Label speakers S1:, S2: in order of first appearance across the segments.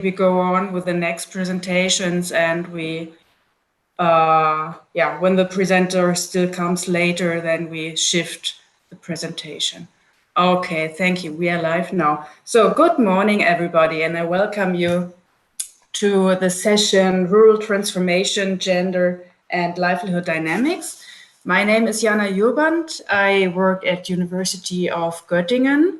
S1: we go on with the next presentations, and when the presenter still comes later, then we shift the presentation. Okay, thank you. We are live now. So good morning, everybody, and I welcome you to the session Rural Transformation, Gender and Livelihood Dynamics. My name is Jana Jurband. I work at University of Göttingen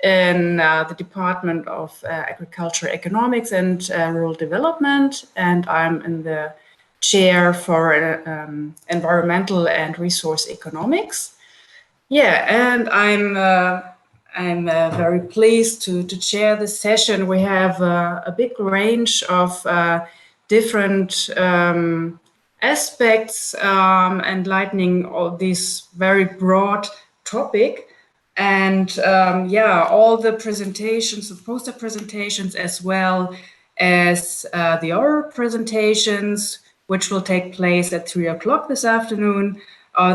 S1: in the Department of Agriculture Economics and Rural Development, and I'm in the chair for Environmental and Resource Economics. Yeah, and I'm very pleased to chair this session. We have a big range of different aspects enlightening all this very broad topic. And all the presentations, the poster presentations, as well as the oral presentations, which will take place at 3 o'clock this afternoon,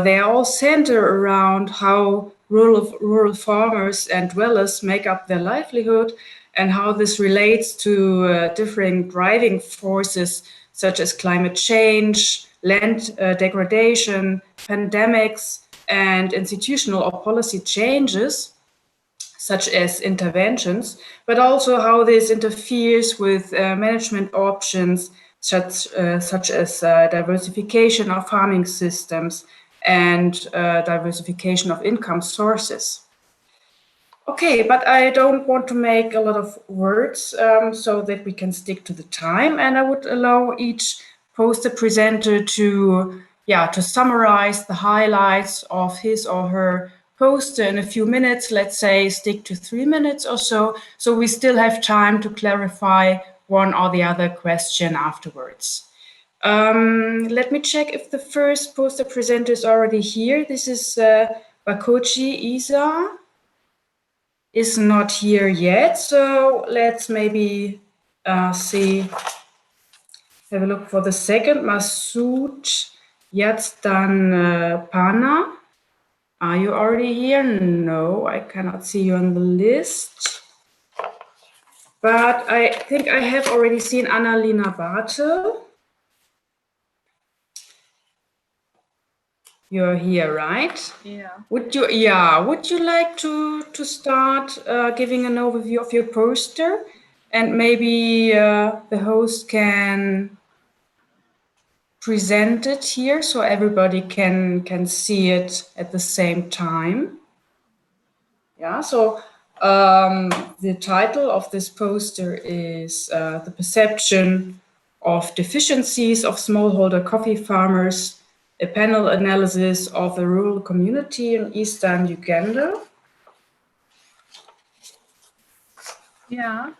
S1: they are all centered around how rural farmers and dwellers make up their livelihood and how this relates to different driving forces such as climate change, land degradation, pandemics, and institutional or policy changes, such as interventions, but also how this interferes with management options, such as diversification of farming systems and diversification of income sources. Okay, but I don't want to make a lot of words so that we can stick to the time, and I would allow each poster presenter to summarize the highlights of his or her poster in a few minutes. Let's say stick to 3 minutes or so we still have time to clarify one or the other question afterwards. Let me check if the first poster presenter is already here. This is Bakochi Isa. Is not here yet, so let's maybe have a look for the second. Masoud Yatstan Pana. Are you already here? No, I cannot see you on the list. But I think I have already seen Annalena Bartel. You're here, right?
S2: Yeah.
S1: Would you like to start giving an overview of your poster, and maybe the host can present it here so everybody can see it at the same time? Yeah. So the title of this poster is "The Perception of Deficiencies of Smallholder Coffee Farmers, a panel analysis of the rural community in eastern Uganda."
S2: Yeah.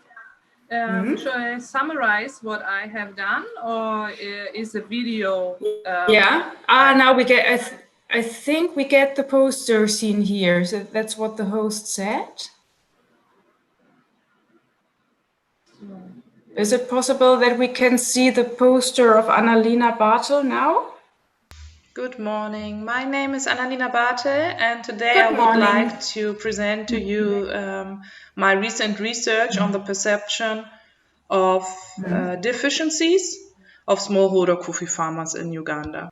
S2: Should I summarize what I have done, or is the video?
S1: Now we get. I think we get the poster seen here. So that's what the host said. Is it possible that we can see the poster of Annalena Bartel now?
S2: Good morning. My name is Annalena Bartel, and today I would like to present to you my recent research on the perception of deficiencies of smallholder coffee farmers in Uganda.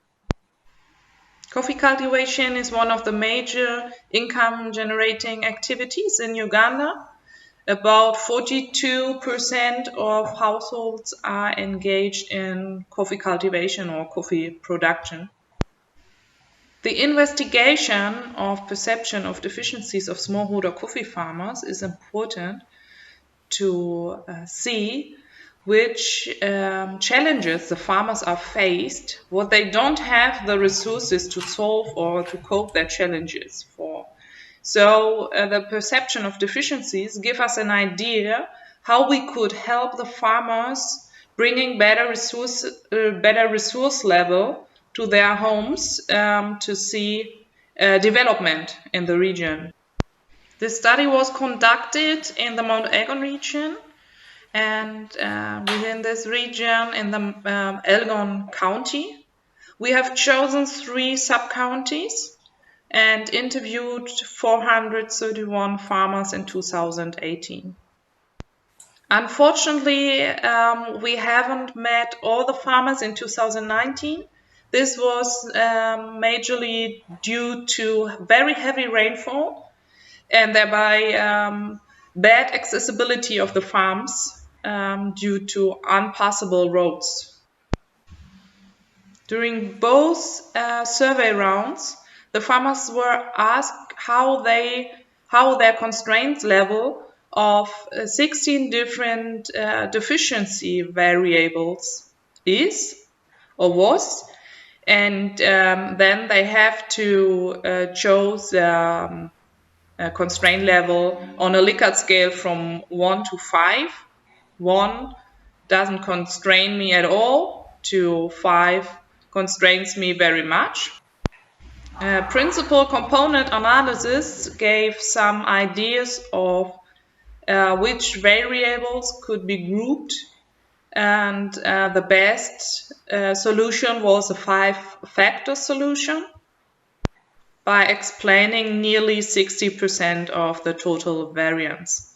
S2: Coffee cultivation is one of the major income generating activities in Uganda. About 42% of households are engaged in coffee cultivation or coffee production. The investigation of perception of deficiencies of smallholder coffee farmers is important to see which challenges the farmers are faced, what they don't have the resources to solve or to cope their challenges for. So the perception of deficiencies give us an idea how we could help the farmers bringing better resource level to their homes to see development in the region. This study was conducted in the Mount Elgon region, and within this region in the Elgon County. We have chosen 3 sub-counties and interviewed 431 farmers in 2018. Unfortunately, we haven't met all the farmers in 2019. This was majorly due to very heavy rainfall and thereby bad accessibility of the farms due to unpassable roads. During both survey rounds, the farmers were asked how their constraint level of 16 different deficiency variables is or was, and then they have to choose a constraint level on a Likert scale from 1 to 5. 1 doesn't constrain me at all, to 5 constrains me very much. Principal component analysis gave some ideas of which variables could be grouped, and the best solution was a 5-factor solution by explaining nearly 60% of the total variance.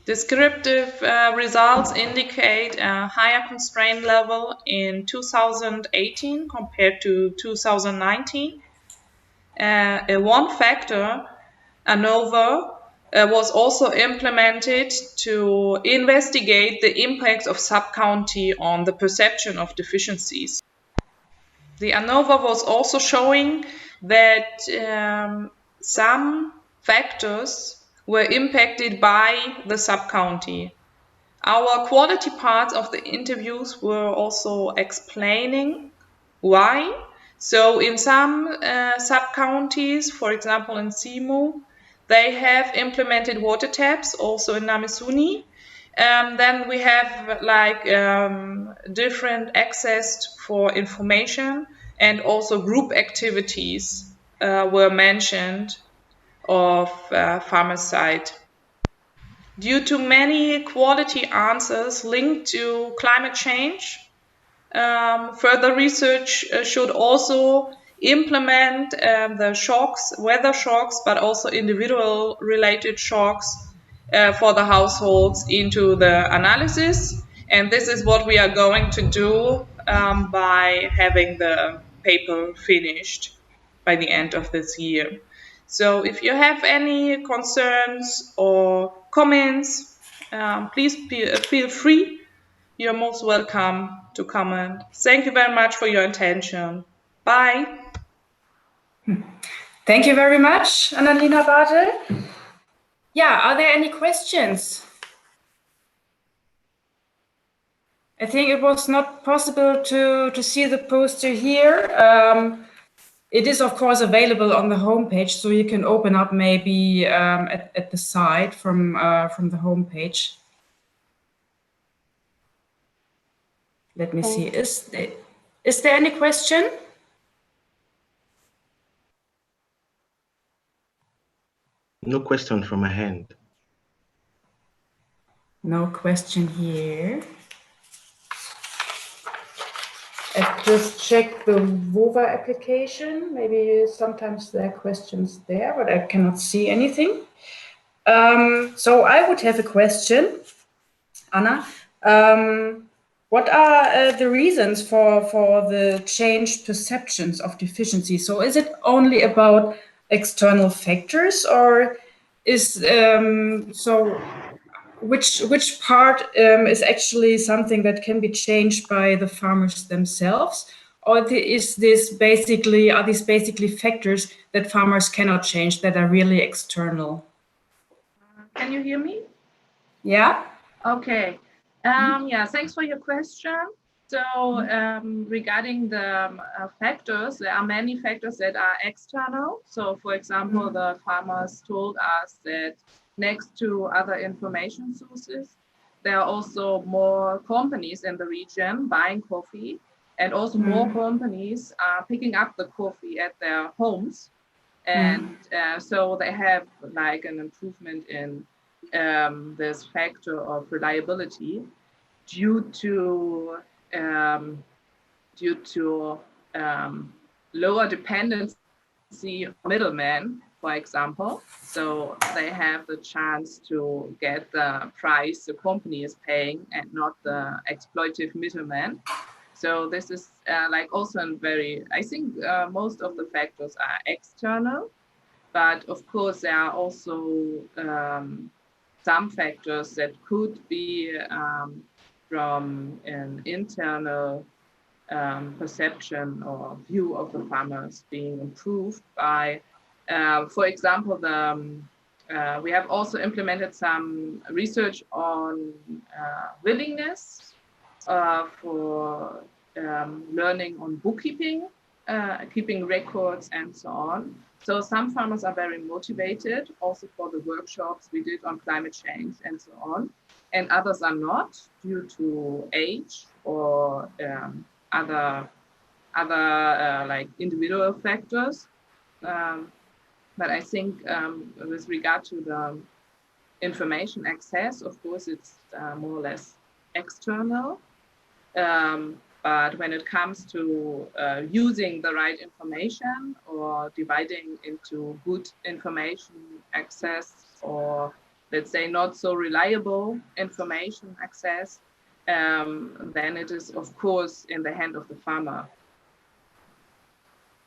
S2: Descriptive results indicate a higher constraint level in 2018 compared to 2019. A one-factor ANOVA was also implemented to investigate the impact of sub-county on the perception of deficiencies. The ANOVA was also showing that some factors were impacted by the sub-county. Our quality parts of the interviews were also explaining why. So in some sub-counties, for example in Simu, they have implemented water taps, also in Namisuni. Then we have like different access for information, and also group activities were mentioned of farmer side. Due to many quality answers linked to climate change, further research should also implement the shocks, weather shocks, but also individual related shocks for the households into the analysis. And this is what we are going to do by having the paper finished by the end of this year. So if you have any concerns or comments, please feel free. You're most welcome to comment. Thank you very much for your attention. Bye.
S1: Thank you very much, Annalena Bartel. Yeah, are there any questions? I think it was not possible to see the poster here. It is, of course, available on the homepage, so you can open up maybe at the side from the homepage. Let me see. Is there any question?
S3: No question from my hand.
S1: No question here. I've just checked the WOVA application. Maybe sometimes there are questions there, but I cannot see anything. So I would have a question, Anna. What are the reasons for the changed perceptions of deficiency? So is it only about external factors, or is which part is actually something that can be changed by the farmers themselves, or are these basically factors that farmers cannot change, that are really external?
S4: Can you hear me?
S1: Yeah.
S4: Okay. Yeah, thanks for your question. So regarding the factors, there are many factors that are external. So for example, the farmers told us that next to other information sources, there are also more companies in the region buying coffee, and also more companies are picking up the coffee at their homes. And so they have like an improvement in this factor of reliability due to lower dependency on middlemen for example. So they have the chance to get the price the company is paying and not the exploitative middleman. So this is like also a very, I think most of the factors are external, but of course there are also some factors that could be from an internal perception or view of the farmers being improved by, for example, we have also implemented some research on willingness for learning on bookkeeping, keeping records, and so on. So some farmers are very motivated also for the workshops we did on climate change and so on, and others are not due to age or other like individual factors. But I think with regard to the information access, of course, it's more or less external. But when it comes to using the right information or dividing into good information access or, let's say, not so reliable information access, then it is, of course, in the hand of the farmer.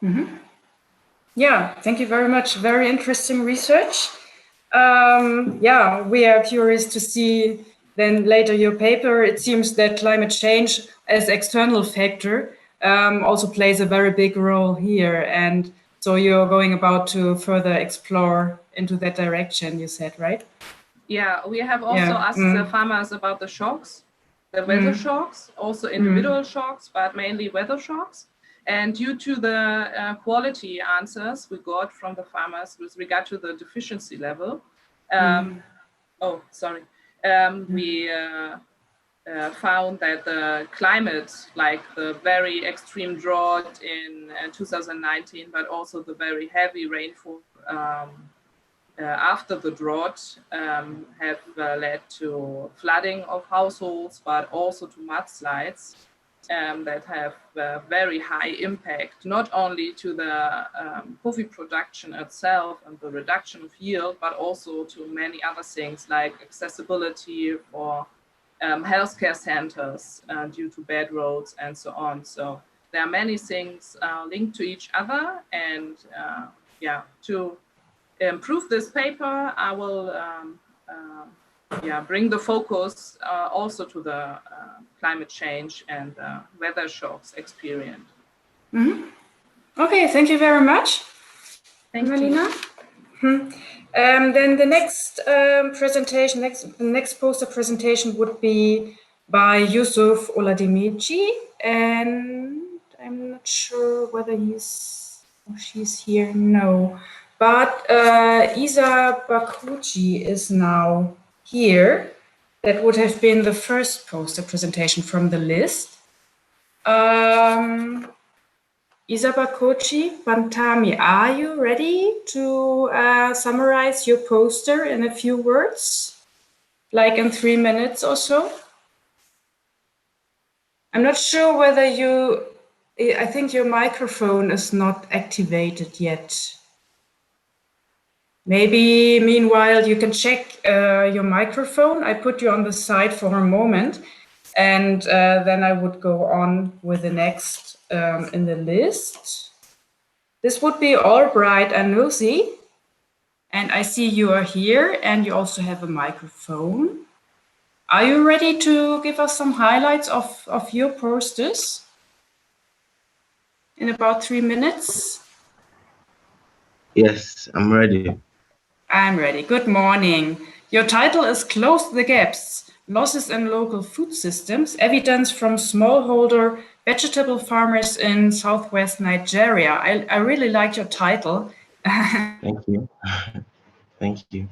S1: Mm-hmm. Yeah, thank you very much. Very interesting research. Yeah, we are curious to see then later your paper. It seems that climate change as external factor also plays a very big role here. And so you're going about to further explore into that direction, you said, right?
S4: Yeah, we have also asked the farmers about the shocks, the weather shocks, also individual shocks, but mainly weather shocks. And due to the quality answers we got from the farmers with regard to the deficiency level, we found that the climate, like the very extreme drought in 2019, but also the very heavy rainfall after the drought have led to flooding of households, but also to mudslides that have very high impact, not only to the coffee production itself and the reduction of yield, but also to many other things like accessibility for healthcare centers due to bad roads and so on. So there are many things linked to each other, and to improve this paper, I will bring the focus also to the climate change and weather shocks experience.
S1: Okay, thank you very much, Annalena. Then the next presentation, next poster presentation would be by Yusuf Oladimici, and I'm not sure whether she's here. No, but Isa Bakuchi is now here. That would have been the first poster presentation from the list. Isaba Kochi Pantami, are you ready to summarize your poster in a few words? Like in 3 minutes or so? I'm not sure whether I think your microphone is not activated yet. Maybe meanwhile you can check your microphone. I put you on the side for a moment, and then I would go on with the next in the list. This would be Albright Anusi, and I see you are here and you also have a microphone. Are you ready to give us some highlights of your posters in about 3 minutes?
S3: Yes, I'm ready.
S1: I'm ready. Good morning. Your title is Close the Gaps, Losses in Local Food Systems, Evidence from Smallholder Vegetable Farmers in Southwest Nigeria. I really like your title.
S3: Thank you. Thank you.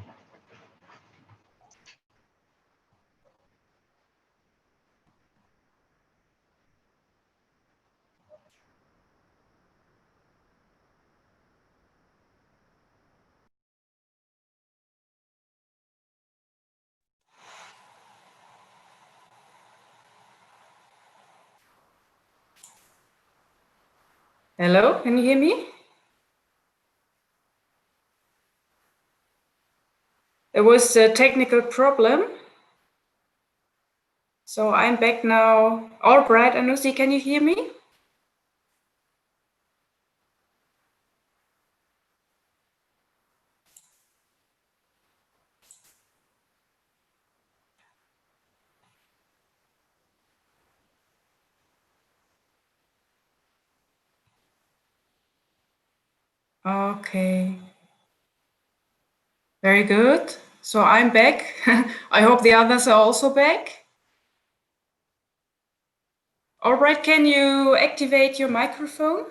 S1: Hello, can you hear me? was a technical problem. So I'm back now. All right, Anusi, can you hear me? Okay. Very good. So I'm back. I hope the others are also back. All right, can you activate your microphone?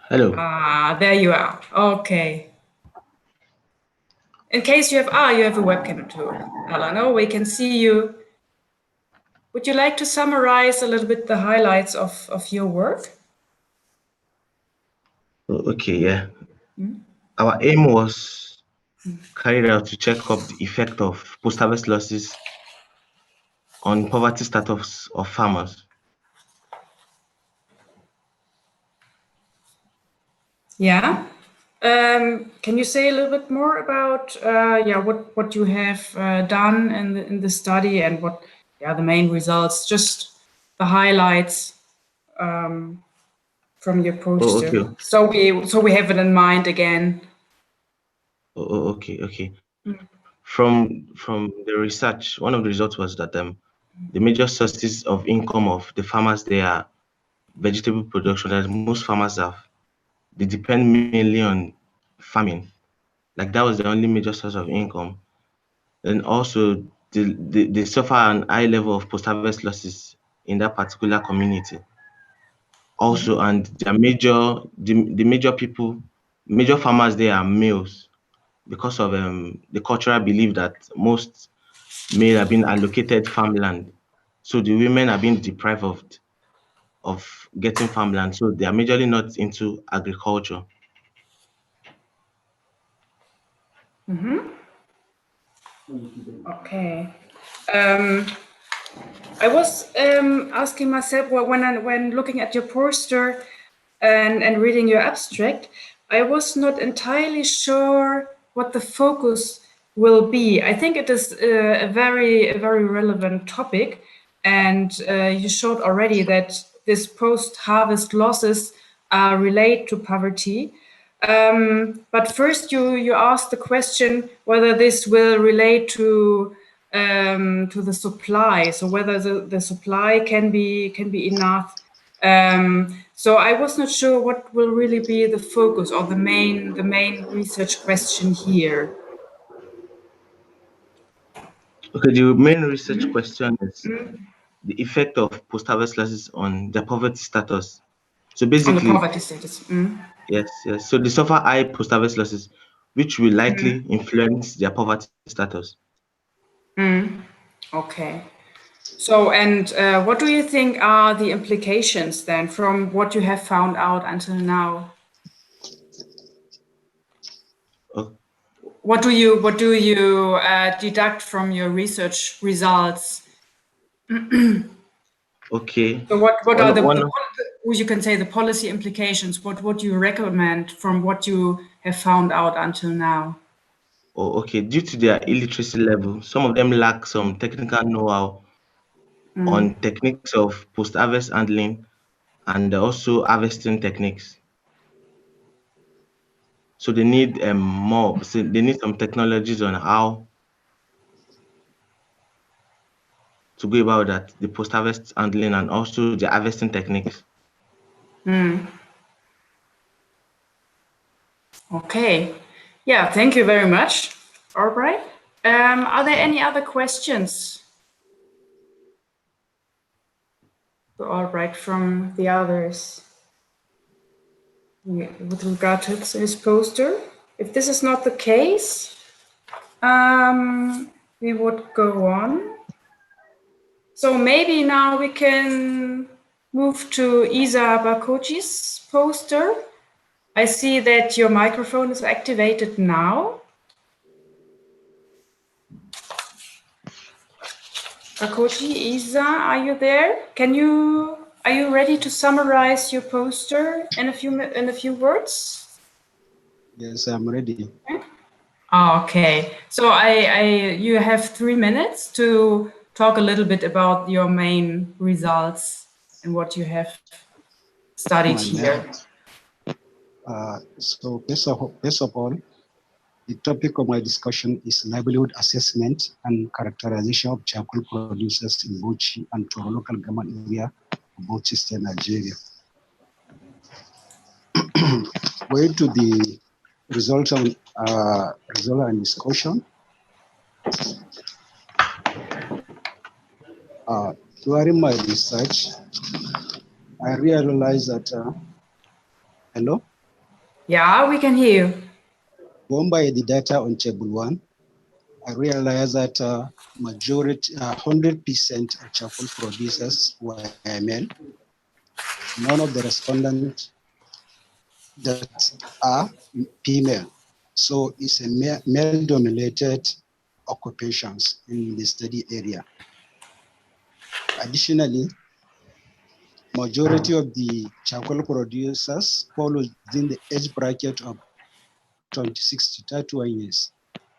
S3: Hello.
S1: Ah, there you are. Okay. In case you have a webcam too. Alano, we can see you. Would you like to summarize a little bit the highlights of your work?
S3: Okay, yeah. Our aim was carried out to check up the effect of post-harvest losses on poverty status of farmers.
S1: Yeah. Can you say a little bit more about what you have done in the study and what the main results, just the highlights from your poster.
S3: Okay.
S1: So we have it in mind again.
S3: Okay. From the research, one of the results was that the major sources of income of the farmers there are vegetable production, that most farmers have. They depend mainly on farming. Like that was the only major source of income. And also they suffer an high level of post-harvest losses in that particular community. Also, and their the major farmers there are males because of the cultural belief that most male are being allocated farmland. So the women are being deprived of getting farmland. So they are majorly not into agriculture.
S1: Okay. I was asking myself when looking at your poster and reading your abstract, I was not entirely sure what the focus will be. I think it is a very relevant topic, and you showed already that this post-harvest losses relate to poverty. But first, you asked the question whether this will relate to the supply, so whether the supply can be enough. So I was not sure what will really be the focus or the main research question here.
S3: Okay, the main research question is the effect of post-harvest losses on their poverty status. So
S1: On the
S3: basically,
S1: poverty status.
S3: yes. So they suffer high post-harvest losses, which will likely influence their poverty status.
S1: Okay. So, and what do you think are the implications then from what you have found out until now?
S3: O-
S1: What do you deduct from your research results?
S3: Okay.
S1: So what are
S3: One
S1: you can say the policy implications? What do you recommend from what you have found out until now?
S3: Oh, okay. Due to their illiteracy level, some of them lack some technical know-how on techniques of post-harvest handling and also harvesting techniques. So they need more. So they need some technologies on how to go about that, the post-harvest handling and also the harvesting techniques.
S1: Okay. Yeah, thank you very much. All right. Are there any other questions? All right, from the others with regard to his poster. If this is not the case, we would go on. So maybe now we can move to Isa Bakochi's poster. I see that your microphone is activated now. Bakochi, Isa, are you there? Are you ready to summarize your poster in a few words?
S5: Yes, I'm ready.
S1: Okay, so you have 3 minutes to talk a little bit about your main results and what you have studied here.
S5: So first of all, the topic of my discussion is livelihood assessment and characterization of charcoal producers in Bauchi and Toro local government area of Bauchi State, Nigeria. Going to the result and discussion. During my research, I realized that, hello?
S1: Yeah, we can hear you.
S5: Going by the data on table 1, I realized that majority, 100% of charcoal producers were male. None of the respondents that are female. So it's a male-dominated occupations in the study area. Additionally, majority of the charcoal producers fall within the age bracket of 26 to 31 years.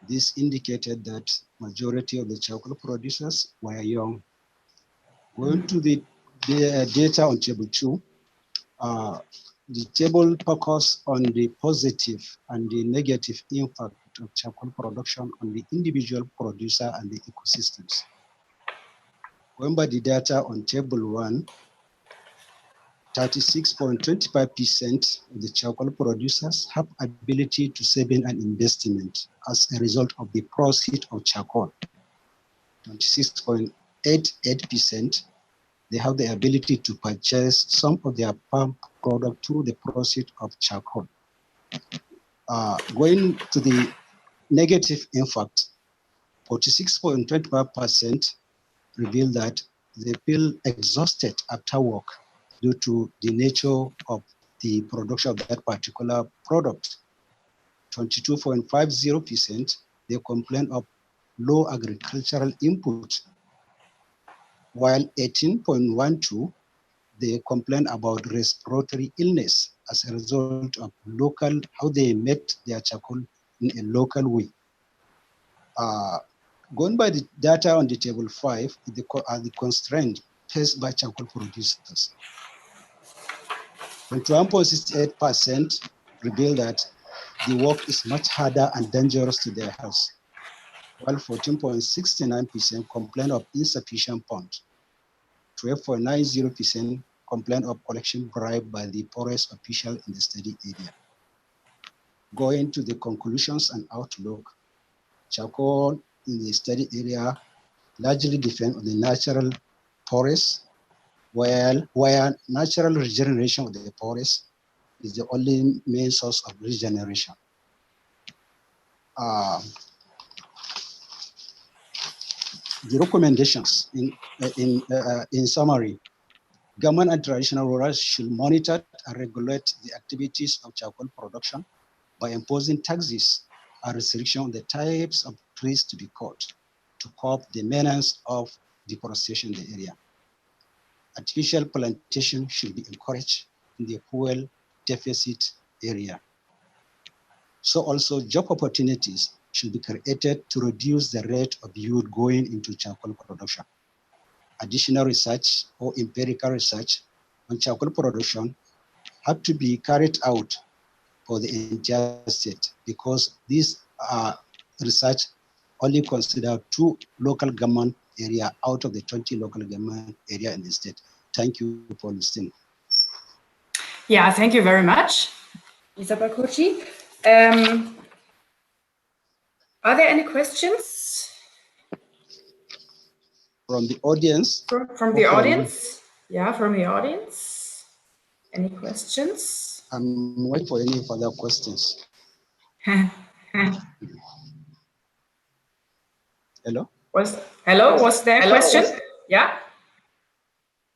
S5: This indicated that majority of the charcoal producers were young. Going to the data on table 2, the table focus on the positive and the negative impact of charcoal production on the individual producer and the ecosystems. Going by the data on table 1, 36.25% of the charcoal producers have ability to saving and investment as a result of the proceeds of charcoal. 26.88%, they have the ability to purchase some of their farm product through the proceeds of charcoal. Going to the negative impact, 46.25% reveal that they feel exhausted after work due to the nature of the production of that particular product. 22.50%, they complain of low agricultural input, while 18.12%, they complain about respiratory illness as a result of how they met their charcoal in a local way. Going by the data on the table 5, the constraint faced by charcoal producers. 21.68% reveal that the work is much harder and dangerous to their health, while 14.69% complain of insufficient funds. 12.90% complain of collection bribe by the forest official in the study area. Going to the conclusions and outlook, charcoal in the study area largely depend on the natural forest, where natural regeneration of the forest is the only main source of regeneration. The recommendations in summary, government and traditional rulers should monitor and regulate the activities of charcoal production by imposing taxes and restriction on the types of trees to be cut to curb the menace of deforestation in the area. Artificial plantation should be encouraged in the fuel deficit area. So also job opportunities should be created to reduce the rate of youth going into charcoal production. Additional research or empirical research on charcoal production have to be carried out for the entire state, because these research only consider 2 local government area out of the 20 local government area in the state. Thank you for listening.
S1: Yeah, thank you very much, Isabel Kochi. Are there any questions?
S5: From the audience?
S1: From the audience? Yeah, from the audience. Any questions?
S5: I'm waiting for any further questions. Hello?
S1: Was there a question? Yeah?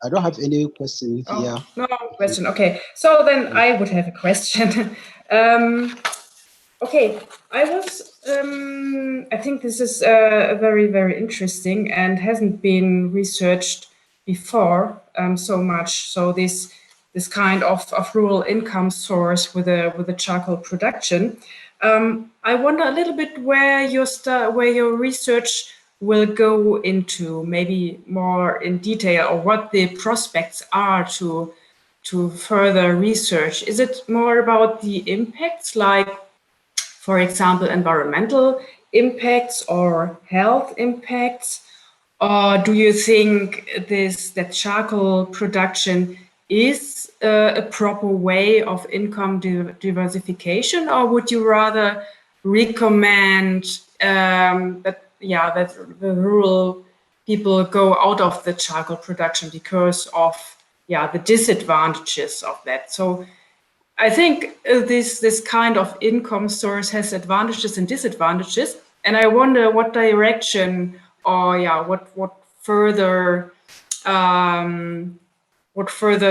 S5: I don't have any question here.
S1: No question. Okay. So then I would have a question. Okay, I think this is very, very interesting and hasn't been researched before so much. So this this kind of rural income source with a charcoal production. I wonder a little bit where your research will go into, maybe more in detail, or what the prospects are to further research. Is it more about the impacts, like, for example, environmental impacts or health impacts? Or do you think that charcoal production is a proper way of income diversification, or would you rather recommend that the rural people go out of the charcoal production because of the disadvantages of that? So I think this kind of income source has advantages and disadvantages, and I wonder what direction, or what further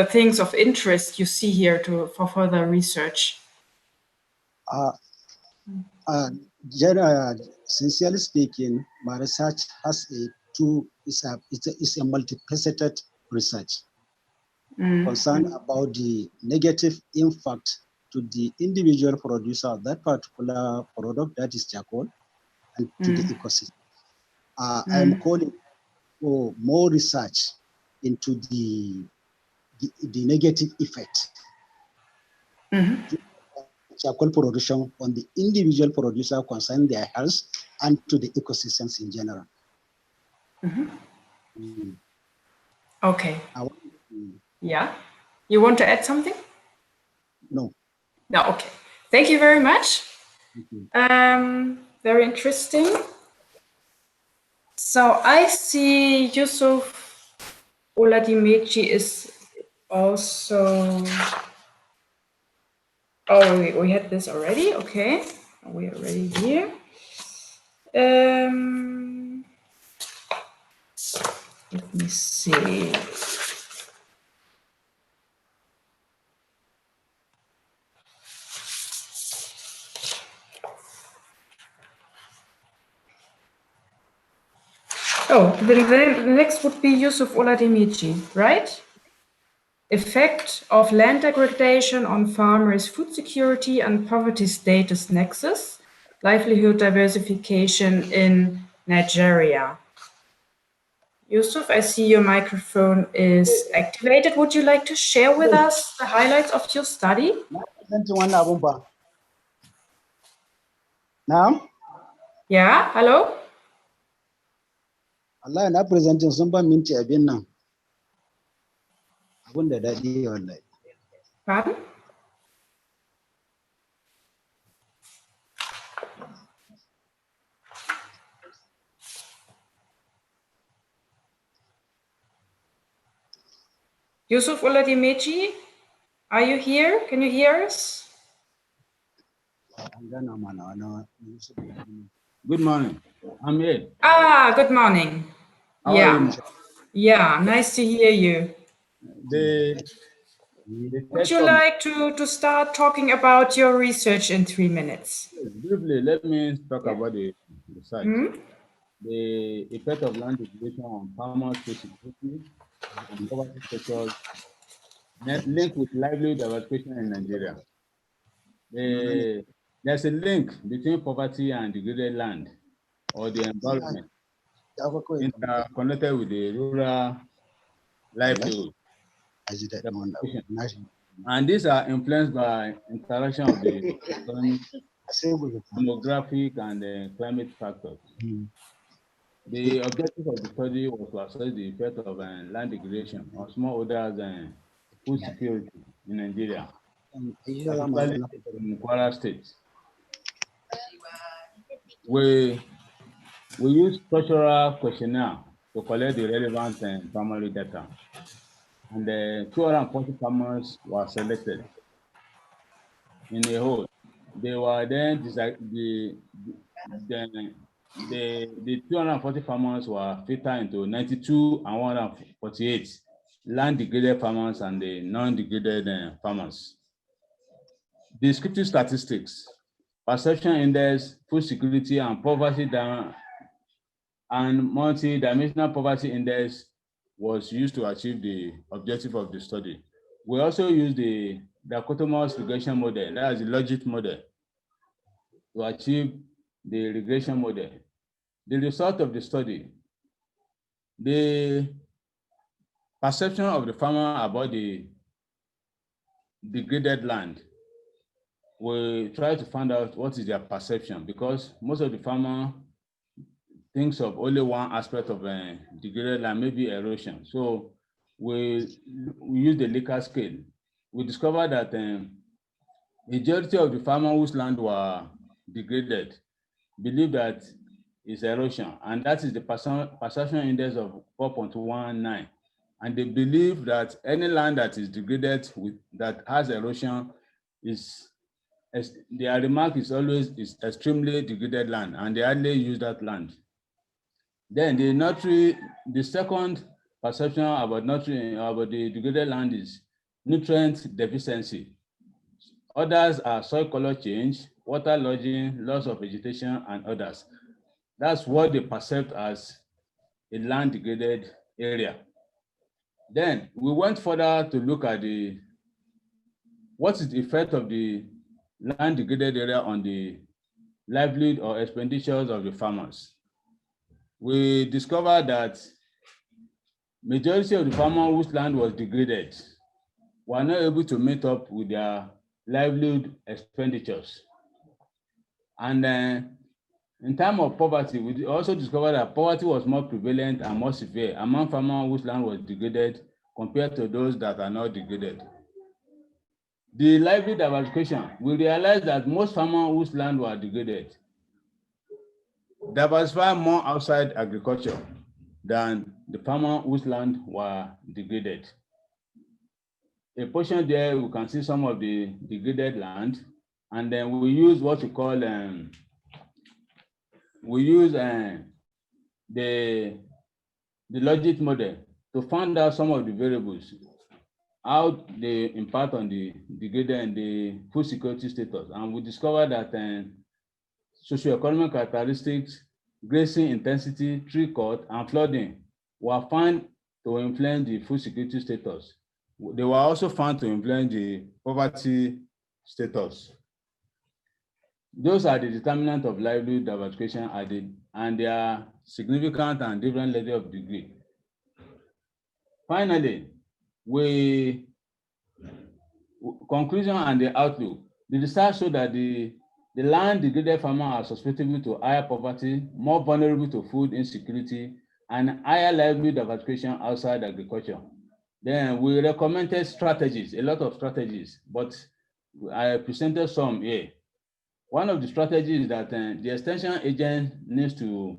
S1: things of interest you see here for further research.
S5: Sincerely speaking, my research has it's a multifaceted research concerned about the negative impact to the individual producer of that particular product, that is charcoal, and to the ecosystem. I am calling for more research into the negative effect charcoal production on the individual producer concerning their health and to the ecosystems in general.
S1: Okay. Yeah. You want to add something?
S5: No.
S1: No, okay. Thank you very much. Very interesting. So I see Yusuf Oladimeji is also... Oh, we had this already. Okay. We're already here. Let me see. Oh, the next would be Yusuf Oladimeji, right? Effect of land degradation on farmers' food security and poverty status nexus, livelihood diversification in Nigeria. Yusuf, I see your microphone is activated. Would you like to share with us the highlights of your study?
S5: Now?
S1: Yeah, hello?
S5: Allah na presenting sun ban minti abin nan. Abun da daɗi wallahi.
S1: Pardon? Yusuf Oladimeji, are you here? Can you hear us?
S6: Good morning. I'm here.
S1: Ah, good morning.
S6: How are you?
S1: Yeah, nice to hear you. Would you like to start talking about your research in 3 minutes?
S6: Briefly, let me talk about the research. The effect of land degradation on farmers' food security and poverty sectors linked with livelihood diversification in Nigeria. There's a link between poverty and degraded land or the environment interconnected with the rural livelihood. And these are influenced by interaction of the economic, demographic, and climate factors. The objective of the study was to assess the effect of land degradation on smallholders and food security in Nigeria, particularly in Kwara State. We use structural questionnaire to collect the relevant primary data, and 240 farmers were selected in a whole. They were then the 240 farmers were filtered into 92 and 148 land degraded farmers and the non-degraded farmers. Descriptive statistics, perception index, food security, and poverty down, and multi-dimensional poverty index was used to achieve the objective of the study. We also use the dichotomous regression model, that is the logic model, to achieve the regression model. The result of the study, the perception of the farmer about the degraded land, we try to find out what is their perception, because most of the farmer thinks of only one aspect of degraded land, maybe erosion. So we use the Likert scale. We discovered that majority of the farmer whose land were degraded believe that it's erosion, and that is the perception index of 4.19. And they believe that any land that is degraded that has erosion is, their remark is always is extremely degraded land, and they hardly use that land. Then the second perception about the degraded land is nutrient deficiency. Others are soil color change, water lodging, loss of vegetation, and others. That's what they perceive as a land degraded area. Then we went further to look at what is the effect of the land degraded area on the livelihood or expenditures of the farmers. We discovered that majority of the farmers whose land was degraded were not able to meet up with their livelihood expenditures. And in terms of poverty, we also discovered that poverty was more prevalent and more severe among farmers whose land was degraded compared to those that are not degraded. The livelihood diversification, we realized that most farmers whose land were degraded diversify more outside agriculture than the farmers whose land were degraded. A portion there, we can see some of the degraded land, and then we use what we call the logic model to find out some of the variables, how they impact on the degraded and the food security status. And we discovered that socioeconomic characteristics, grazing intensity, tree cut, and flooding were found to influence the food security status. They were also found to influence the poverty status. Those are the determinants of livelihood diversification, and they are significant and different levels of degree. Finally, conclusion and the outlook. The research showed that the land degraded farmers are susceptible to higher poverty, more vulnerable to food insecurity, and higher livelihood diversification outside agriculture. Then we recommended strategies, a lot of strategies, but I presented some here. One of the strategies is that the extension agent needs to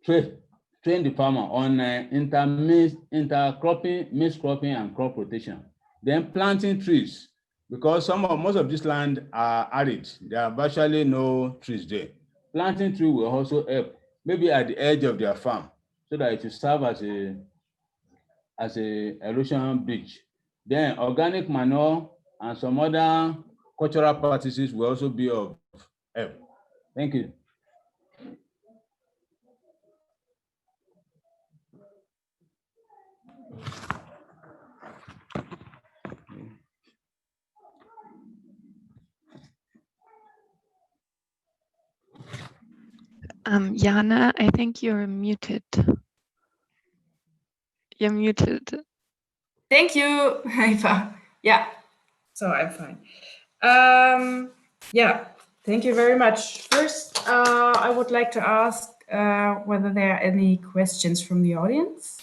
S6: train the farmer on intercropping, mixed cropping, and crop rotation. Then planting trees, because most of this land are arid. There are virtually no trees there. Planting trees will also help, maybe at the edge of their farm, so that it will serve as a erosion bridge. Then organic manure and some other cultural practices will also be of help. Thank you.
S7: Jana, I think you're muted. You're muted.
S1: Thank you, Eva. Yeah, so I'm fine. Yeah, thank you very much. First, I would like to ask whether there are any questions from the audience.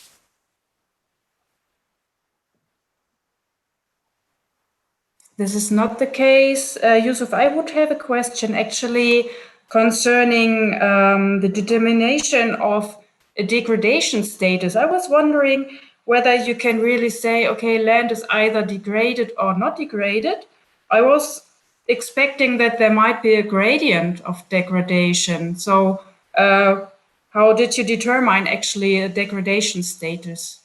S1: This is not the case. Yusuf, I would have a question actually concerning the determination of a degradation status. I was wondering whether you can really say, okay, land is either degraded or not degraded. I was expecting that there might be a gradient of degradation. So how did you determine actually a degradation status?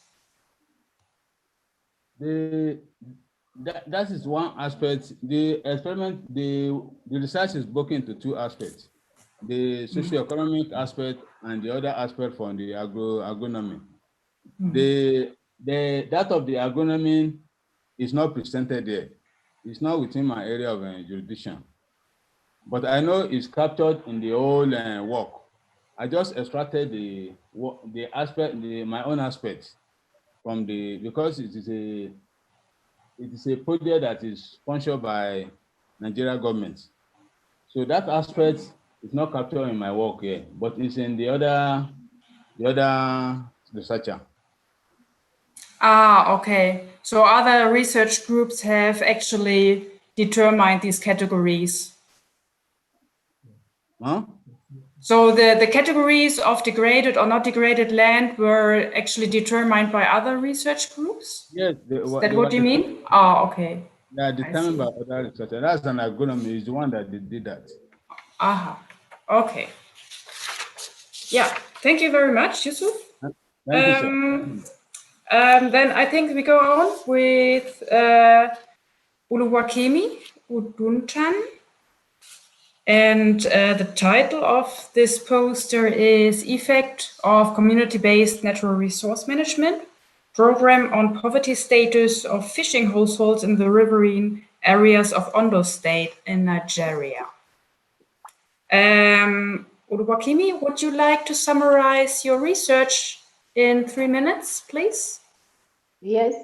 S6: That is one aspect. The experiment, the research is broken into two aspects: the socioeconomic aspect and the other aspect from the agronomy. The That of the agronomy is not presented there. It's not within my area of jurisdiction. But I know it's captured in the whole work. I just extracted the aspect, my own aspects from because it is a project that is sponsored by Nigeria government. So that aspect is not captured in my work here, but it's in the other researcher.
S1: Ah, okay. So other research groups have actually determined these categories.
S6: Huh?
S1: So the categories of degraded or not degraded land were actually determined by other research groups?
S6: Yes.
S1: Is that what you mean? Oh, okay.
S6: They are determined by other researchers. That's an agronomy, is the one that did that.
S1: Aha. Okay. Yeah. Thank you very much, Yusuf.
S6: Thank you, sir.
S1: Then I think we go on with Uluwakemi Uduntan. And the title of this poster is Effect of Community-Based Natural Resource Management, Program on Poverty Status of Fishing Households in the Riverine Areas of Ondo State in Nigeria. Uluwakemi, would you like to summarize your research in 3 minutes, please?
S8: Yes.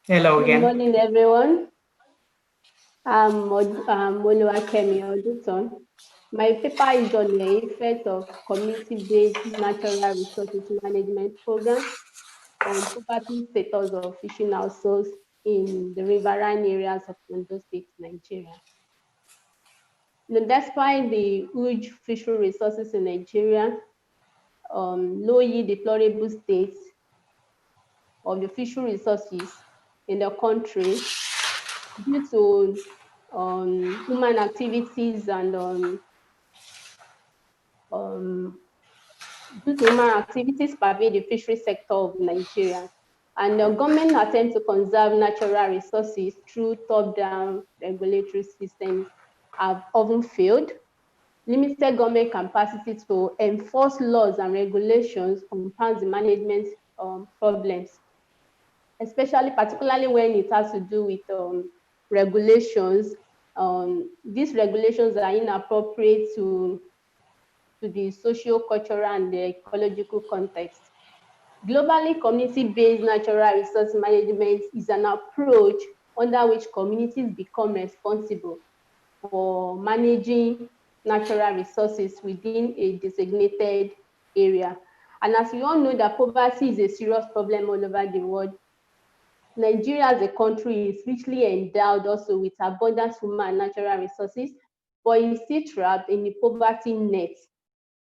S1: Hello again.
S8: Good morning, everyone. I'm Oluwakemi Oduton. My paper is on the effect of community-based natural resources management program on poverty status of fishing households in the riverine areas of Ondo State, Nigeria. Now, despite the huge fishery resources in Nigeria, low yield deplorable states of the fishery resources in the country due to human activities and due to human activities pervade the fishery sector of Nigeria. And the government attempt to conserve natural resources through top-down regulatory systems have often failed. Limited government capacity to enforce laws and regulations compounds the management problems, particularly when it has to do with regulations. These regulations are inappropriate to the socio-cultural and the ecological context. Globally, community-based natural resource management is an approach under which communities become responsible for managing natural resources within a designated area. And as we all know that poverty is a serious problem all over the world, Nigeria as a country is richly endowed also with abundant human and natural resources, but is still trapped in the poverty net.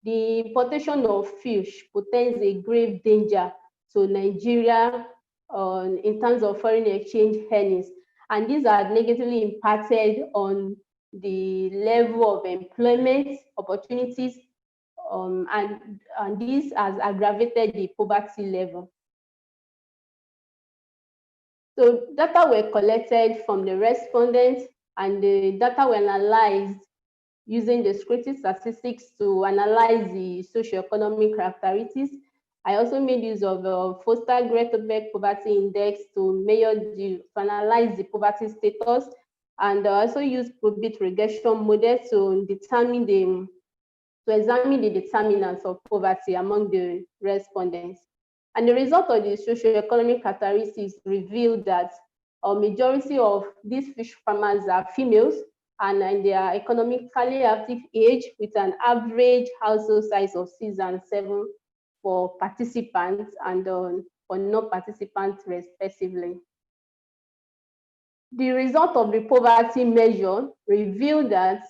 S8: The importation of fish portends a grave danger to Nigeria in terms of foreign exchange earnings, and these are negatively impacted on the level of employment opportunities, and this has aggravated the poverty level. So data were collected from the respondents, and the data were analyzed using descriptive statistics to analyze the socioeconomic characteristics. I also made use of Foster-Gretelbeck Poverty Index to analyze the poverty status, and also used probit regression models to examine the determinants of poverty among the respondents. And the result of the socioeconomic characteristics revealed that a majority of these fish farmers are females, and they are economically active age with an average household size of 6 and 7 for participants and for non-participants respectively. The result of the poverty measure revealed that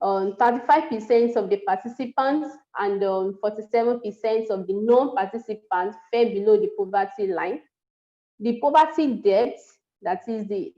S8: 35% of the participants and 47% of the non-participants fell below the poverty line. The poverty depth, that is the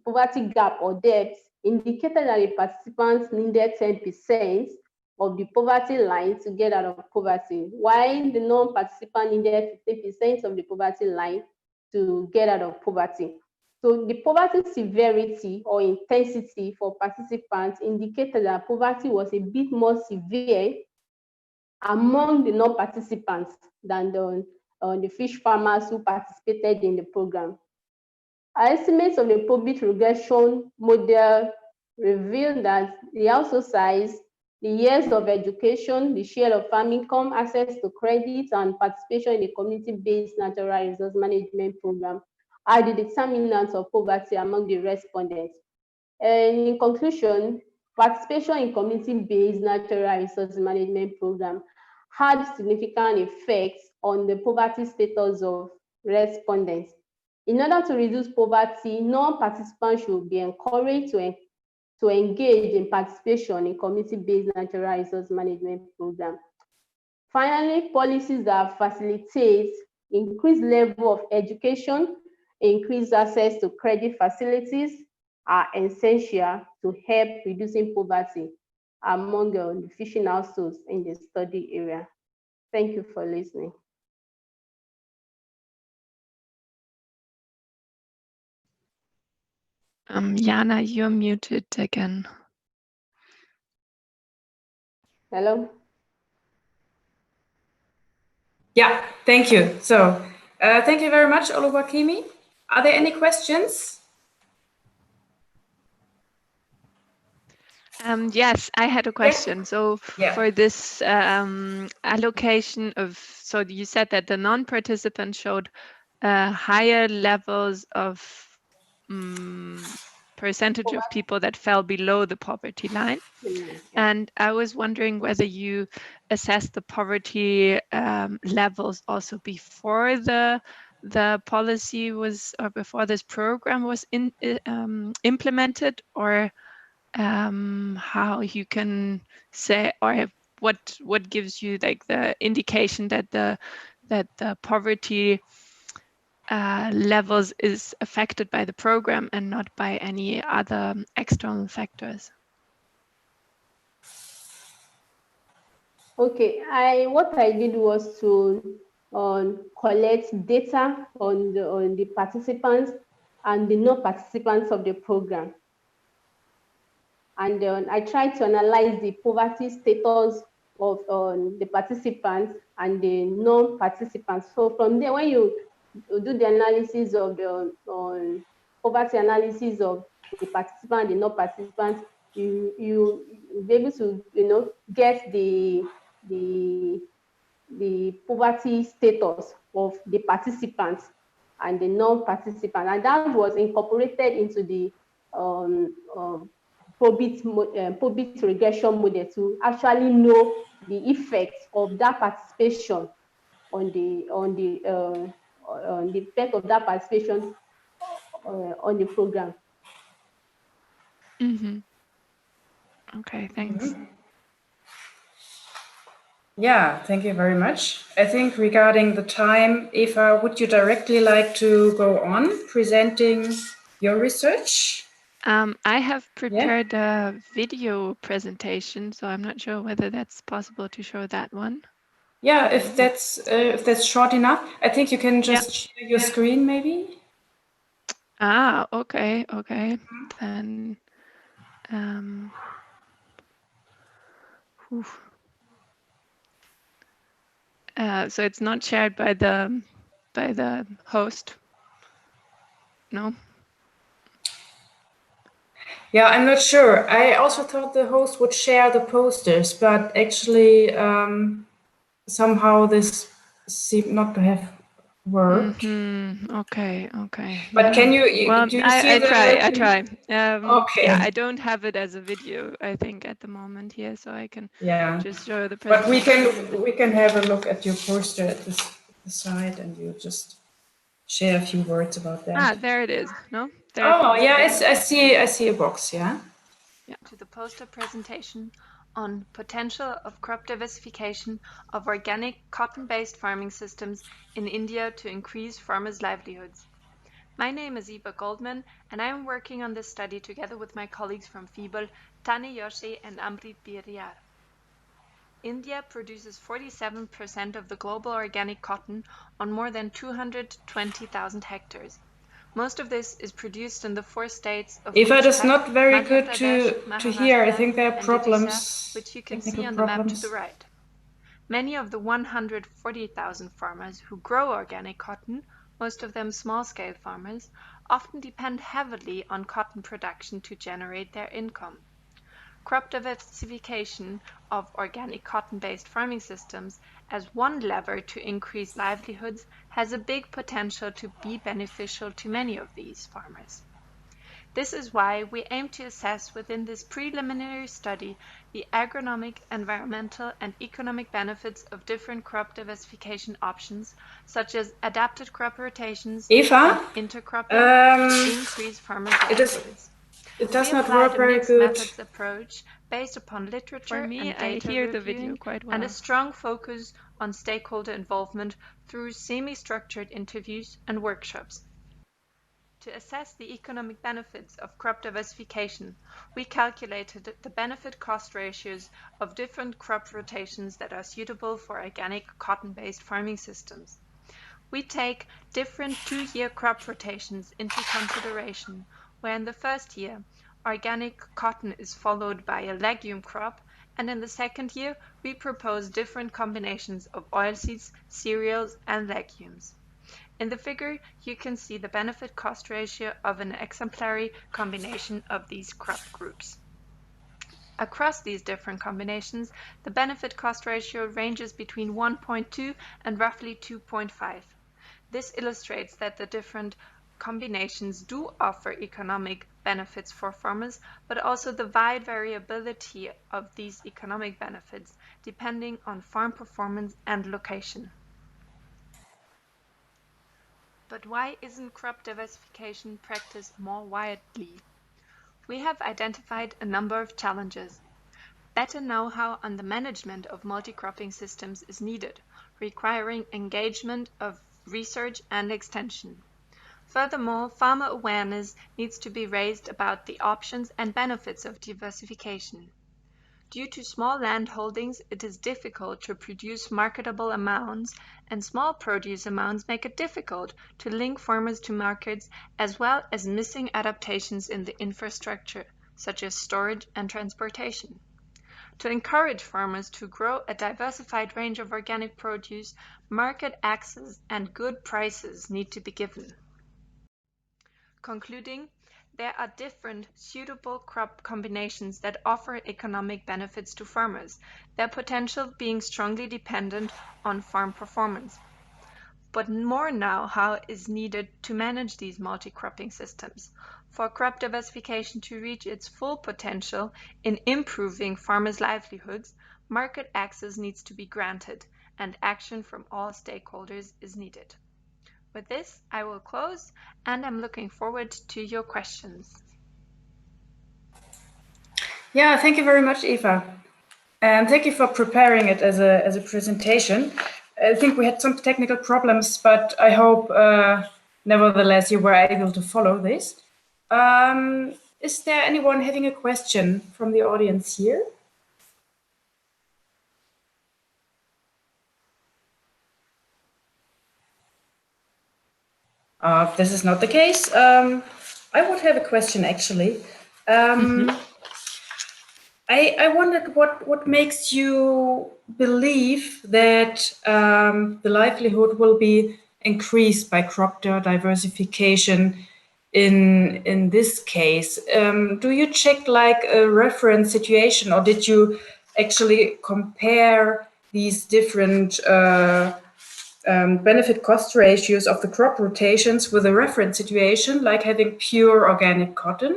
S8: poverty gap or depth, indicated that the participants needed 10% of the poverty line to get out of poverty, while the non-participant needed 50% of the poverty line to get out of poverty. So the poverty severity or intensity for participants indicated that poverty was a bit more severe among the non-participants than the fish farmers who participated in the program. Our estimates of the probit regression model reveal that the household size, the years of education, the share of farm income, access to credit, and participation in a community-based natural resource management program are the determinants of poverty among the respondents. And in conclusion, participation in community-based natural resource management program had significant effects on the poverty status of respondents. In order to reduce poverty, non-participants should be encouraged to engage in participation in community-based natural resource management program. Finally, policies that facilitate increased level of education, increased access to credit facilities are essential to help reducing poverty among the fishing households in the study area. Thank you for listening.
S7: Jana, you're muted again.
S8: Hello?
S1: Yeah, thank you. So, thank you very much, Oluwakemi. Are there any questions?
S7: Yes, I had a question. So for this allocation of, so you said that the non-participants showed higher levels of percentage of people that fell below the poverty line. And I was wondering whether you assessed the poverty levels also before the policy was, or before this program was implemented, or how you can say, or what gives you like the indication that the poverty levels is affected by the program and not by any other external factors?
S8: Okay, what I did was to collect data on the participants and the non-participants of the program. And I tried to analyze the poverty status of the participants and the non-participants. So from there, when you do the analysis of the poverty analysis of the participant, the non-participants, you be able to get the poverty status of the participants and the non-participants, and that was incorporated into the probit regression model to actually know the effects of that participation on the effect of that participation on the program.
S7: Okay, thanks.
S1: Yeah, thank you very much. I think regarding the time, Eva, would you directly like to go on presenting your research?
S7: I have prepared a video presentation, so I'm not sure whether that's possible to show that one.
S1: Yeah, if that's short enough, I think you can just share your screen, maybe.
S7: Ah, okay. Then, so it's not shared by the host. No.
S1: Yeah, I'm not sure. I also thought the host would share the posters, but actually, somehow this seemed not to have worked.
S7: Okay.
S1: But can you?
S7: Well,
S1: Do you see
S7: I try.
S1: Okay.
S7: Yeah, I don't have it as a video, I think, at the moment here, so I can just show the
S1: But
S7: presentation.
S1: we can have a look at your poster at the side, and you just share a few words about that.
S7: Ah, there it is. No.
S1: I see a box. Yeah.
S7: To the poster presentation on potential of crop diversification of organic cotton-based farming systems in India to increase farmers' livelihoods. My name is Eva Goldman, and I am working on this study together with my colleagues from FIBOL, Tane Yoshi and Amrit Biriyar. India produces 47% of the global organic cotton on more than 220,000 hectares. Most of this is produced in the 4 states of
S1: Eva, it's
S7: Gujarat,
S1: not very
S7: Madhya
S1: good
S7: Pradesh,
S1: to hear. I think there are
S7: and
S1: problems.
S7: Odisha, which you can see on the
S1: problems.
S7: map to the right. Many of the 140,000 farmers who grow organic cotton, most of them small-scale farmers, often depend heavily on cotton production to generate their income. Crop diversification of organic cotton-based farming systems as one lever to increase livelihoods has a big potential to be beneficial to many of these farmers. This is why we aim to assess within this preliminary study the agronomic, environmental, and economic benefits of different crop diversification options, such as adapted crop rotations
S1: Eva,
S7: and intercropping to increase farmers' livelihoods.
S1: It does
S7: we
S1: not
S7: applied
S1: work
S7: a
S1: very
S7: mixed
S1: good.
S7: methods approach based upon literature
S4: For me,
S7: and
S4: I
S7: data
S4: hear the
S7: reviewing
S4: video quite well.
S7: and a strong focus on stakeholder involvement through semi-structured interviews and workshops. To assess the economic benefits of crop diversification, we calculated the benefit-cost ratios of different crop rotations that are suitable for organic cotton-based farming systems. We take different 2-year crop rotations into consideration, where in the first year, organic cotton is followed by a legume crop, and in the second year, we propose different combinations of oilseeds, cereals, and legumes. In the figure, you can see the benefit-cost ratio of an exemplary combination of these crop groups. Across these different combinations, the benefit-cost ratio ranges between 1.2 and roughly 2.5. This illustrates that the different combinations do offer economic benefits for farmers, but also the wide variability of these economic benefits depending on farm performance and location. But why isn't crop diversification practiced more widely? We have identified a number of challenges. Better know-how on the management of multi-cropping systems is needed, requiring engagement of research and extension. Furthermore, farmer awareness needs to be raised about the options and benefits of diversification. Due to small land holdings, it is difficult to produce marketable amounts, and small produce amounts make it difficult to link farmers to markets, as well as missing adaptations in the infrastructure, such as storage and transportation. To encourage farmers to grow a diversified range of organic produce, market access and good prices need to be given. Concluding, there are different suitable crop combinations that offer economic benefits to farmers, their potential being strongly dependent on farm performance. But more know-how is needed to manage these multi-cropping systems. For crop diversification to reach its full potential in improving farmers' livelihoods, market access needs to be granted, and action from all stakeholders is needed. With this, I will close, and I'm looking forward to your questions.
S1: Yeah, thank you very much, Eva. And thank you for preparing it as a presentation. I think we had some technical problems, but I hope, nevertheless, you were able to follow this. Is there anyone having a question from the audience here? If this is not the case, I would have a question actually. I wondered what makes you believe that the livelihood will be increased by crop diversification in this case. Do you check like a reference situation, or did you actually compare these different benefit cost ratios of the crop rotations with a reference situation, like having pure organic cotton?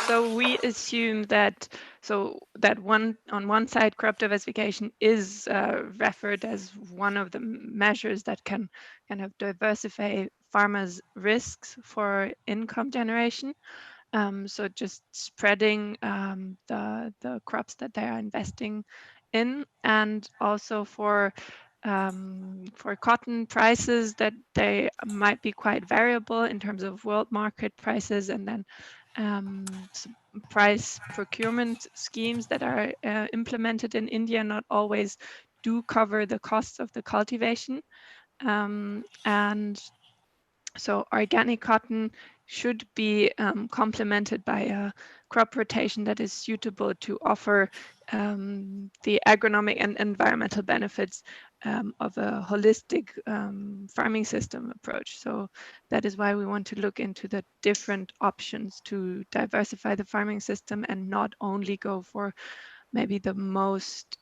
S4: So we assume that on one side, crop diversification is referred as one of the measures that can kind of diversify farmers' risks for income generation. So just spreading the crops that they are investing in, and also for cotton prices, that they might be quite variable in terms of world market prices, and then price procurement schemes that are implemented in India not always do cover the costs of the cultivation. And so organic cotton
S7: should be complemented by a crop rotation that is suitable to offer the agronomic and environmental benefits of a holistic farming system approach. So that is why we want to look into the different options to diversify the farming system and not only go for maybe the most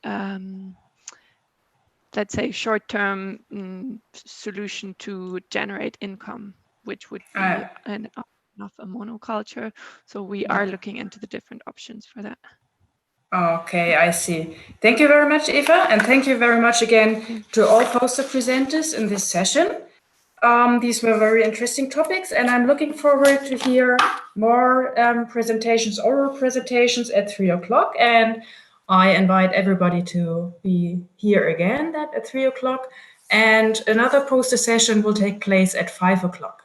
S7: let's say short-term solution to generate income, which would be an option of a monoculture. So we are looking into the different options for that.
S1: Okay, I see. Thank you very much, Eva, and thank you very much again to all poster presenters in this session. These were very interesting topics, and I'm looking forward to hear more presentations, oral presentations at 3 o'clock. And I invite everybody to be here again at 3 o'clock. And another poster session will take place at 5 o'clock.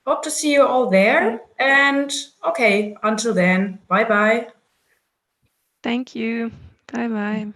S1: Hope to see you all there. And okay, until then, bye-bye.
S7: Thank you. Bye-bye.